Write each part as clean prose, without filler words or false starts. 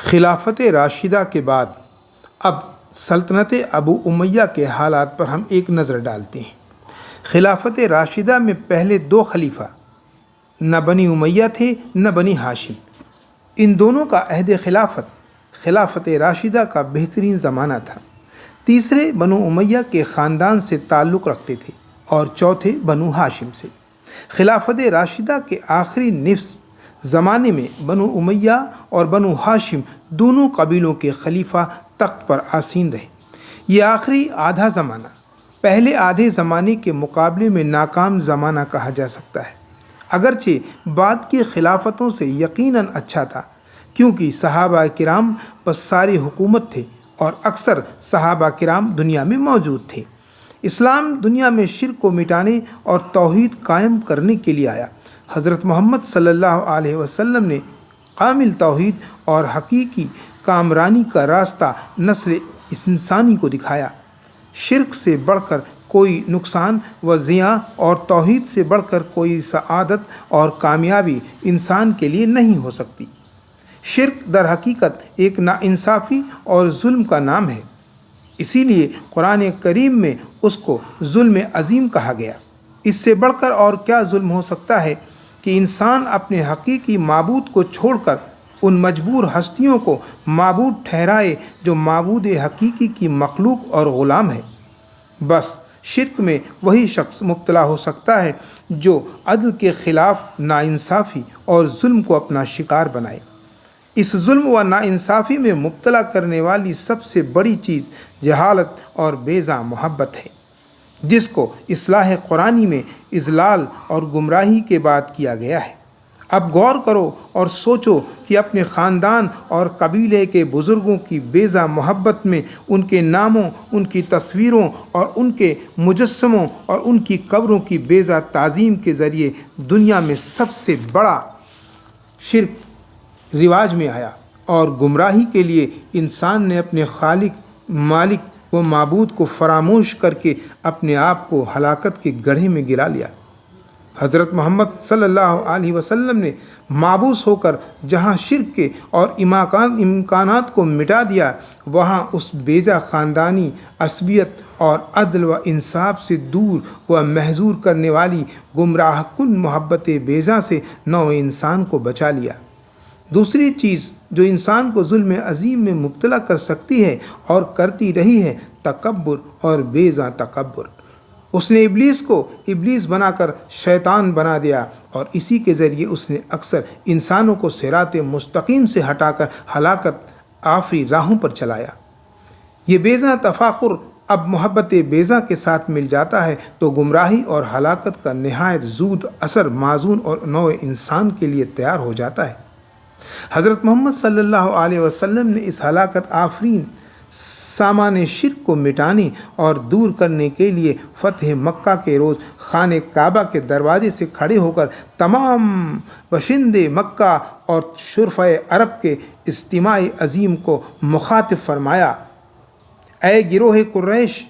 خلافت راشدہ کے بعد اب سلطنت ابو امیہ کے حالات پر ہم ایک نظر ڈالتے ہیں۔ خلافت راشدہ میں پہلے دو خلیفہ نہ بنی امیہ تھے نہ بنی ہاشم۔ ان دونوں کا عہد خلافت راشدہ کا بہترین زمانہ تھا۔ تیسرے بنو امیہ کے خاندان سے تعلق رکھتے تھے اور چوتھے بنو ہاشم سے۔ خلافت راشدہ کے آخری نصف زمانے میں بنو امیہ اور بنو ہاشم دونوں قبیلوں کے خلیفہ تخت پر آسین رہے۔ یہ آخری آدھا زمانہ پہلے آدھے زمانے کے مقابلے میں ناکام زمانہ کہا جا سکتا ہے، اگرچہ بعد کی خلافتوں سے یقیناً اچھا تھا، کیونکہ صحابہ کرام پر ساری حکومت تھے اور اکثر صحابہ کرام دنیا میں موجود تھے۔ اسلام دنیا میں شرک کو مٹانے اور توحید قائم کرنے کے لیے آیا۔ حضرت محمد صلی اللہ علیہ وسلم نے کامل توحید اور حقیقی کامرانی کا راستہ نسل انسانی کو دکھایا۔ شرک سے بڑھ کر کوئی نقصان و زیاں اور توحید سے بڑھ کر کوئی سعادت اور کامیابی انسان کے لیے نہیں ہو سکتی۔ شرک در حقیقت ایک ناانصافی اور ظلم کا نام ہے، اسی لیے قرآن کریم میں اس کو ظلم عظیم کہا گیا۔ اس سے بڑھ کر اور کیا ظلم ہو سکتا ہے کہ انسان اپنے حقیقی معبود کو چھوڑ کر ان مجبور ہستیوں کو معبود ٹھہرائے جو معبود حقیقی کی مخلوق اور غلام ہے۔ بس شرک میں وہی شخص مبتلا ہو سکتا ہے جو عدل کے خلاف ناانصافی اور ظلم کو اپنا شکار بنائے۔ اس ظلم و ناانصافی میں مبتلا کرنے والی سب سے بڑی چیز جہالت اور بیزاں محبت ہے، جس کو اصلاح قرآنی میں اضلال اور گمراہی کے بعد کیا گیا ہے۔ اب غور کرو اور سوچو کہ اپنے خاندان اور قبیلے کے بزرگوں کی بیزاں محبت میں ان کے ناموں، ان کی تصویروں اور ان کے مجسموں اور ان کی قبروں کی بیزاں تعظیم کے ذریعے دنیا میں سب سے بڑا شرک رواج میں آیا، اور گمراہی کے لیے انسان نے اپنے خالق، مالک و معبود کو فراموش کر کے اپنے آپ کو ہلاکت کے گڑھے میں گرا لیا۔ حضرت محمد صلی اللہ علیہ وسلم نے مابعوث ہو کر جہاں شرک کے اور امکانات کو مٹا دیا، وہاں اس بیجا خاندانی عصبیت اور عدل و انصاف سے دور و محظور کرنے والی گمراہ کن محبت بیزا سے نوع انسان کو بچا لیا۔ دوسری چیز جو انسان کو ظلم عظیم میں مبتلا کر سکتی ہے اور کرتی رہی ہے، تکبر اور بیزا تکبر۔ اس نے ابلیس کو ابلیس بنا کر شیطان بنا دیا، اور اسی کے ذریعے اس نے اکثر انسانوں کو صراط مستقیم سے ہٹا کر ہلاکت آفری راہوں پر چلایا۔ یہ بیزا تفاخر اب محبت بیزا کے ساتھ مل جاتا ہے تو گمراہی اور ہلاکت کا نہایت زود اثر معزون اور نوع انسان کے لیے تیار ہو جاتا ہے۔ حضرت محمد صلی اللہ علیہ وسلم نے اس ہلاکت آفرین سامان شرک کو مٹانے اور دور کرنے کے لیے فتح مکہ کے روز خانہ کعبہ کے دروازے سے کھڑے ہو کر تمام باشندے مکہ اور شرفائے عرب کے اجتماع عظیم کو مخاطب فرمایا: اے گروہ قریش،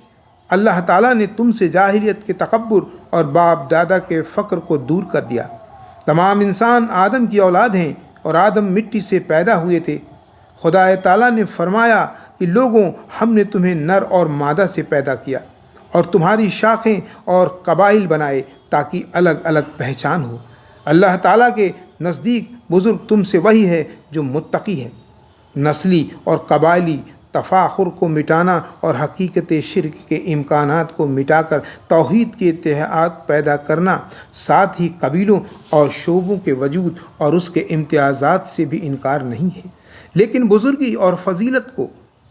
اللہ تعالیٰ نے تم سے جاہلیت کے تکبر اور باپ دادا کے فقر کو دور کر دیا۔ تمام انسان آدم کی اولاد ہیں اور آدم مٹی سے پیدا ہوئے تھے۔ خدا تعالیٰ نے فرمایا کہ لوگوں، ہم نے تمہیں نر اور مادہ سے پیدا کیا اور تمہاری شاخیں اور قبائل بنائے تاکہ الگ الگ پہچان ہو۔ اللہ تعالیٰ کے نزدیک بزرگ تم سے وہی ہے جو متقی ہے۔ نسلی اور قبائلی تفاخر کو مٹانا اور حقیقت شرک کے امکانات کو مٹا کر توحید کے اتحاد پیدا کرنا، ساتھ ہی قبیلوں اور شعبوں کے وجود اور اس کے امتیازات سے بھی انکار نہیں ہے، لیکن بزرگی اور فضیلت کو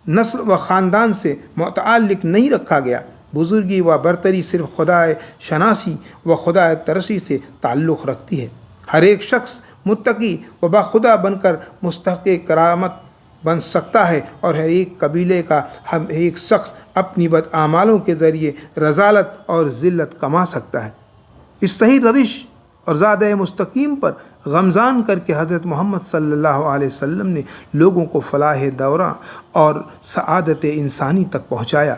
نسل و خاندان سے متعلق نہیں رکھا گیا۔ بزرگی و برتری صرف خدا شناسی و خدا ترسی سے تعلق رکھتی ہے۔ ہر ایک شخص متقی و باخدا بن کر مستحق کرامت بن سکتا ہے، اور ہر ایک قبیلے کا ہر ایک شخص اپنی بداعمالوں کے ذریعے رذالت اور ذلت کما سکتا ہے۔ اس صحیح روش اور زادہ مستقیم پر غمزان کر کے حضرت محمد صلی اللہ علیہ وسلم نے لوگوں کو فلاح دورہ اور سعادت انسانی تک پہنچایا۔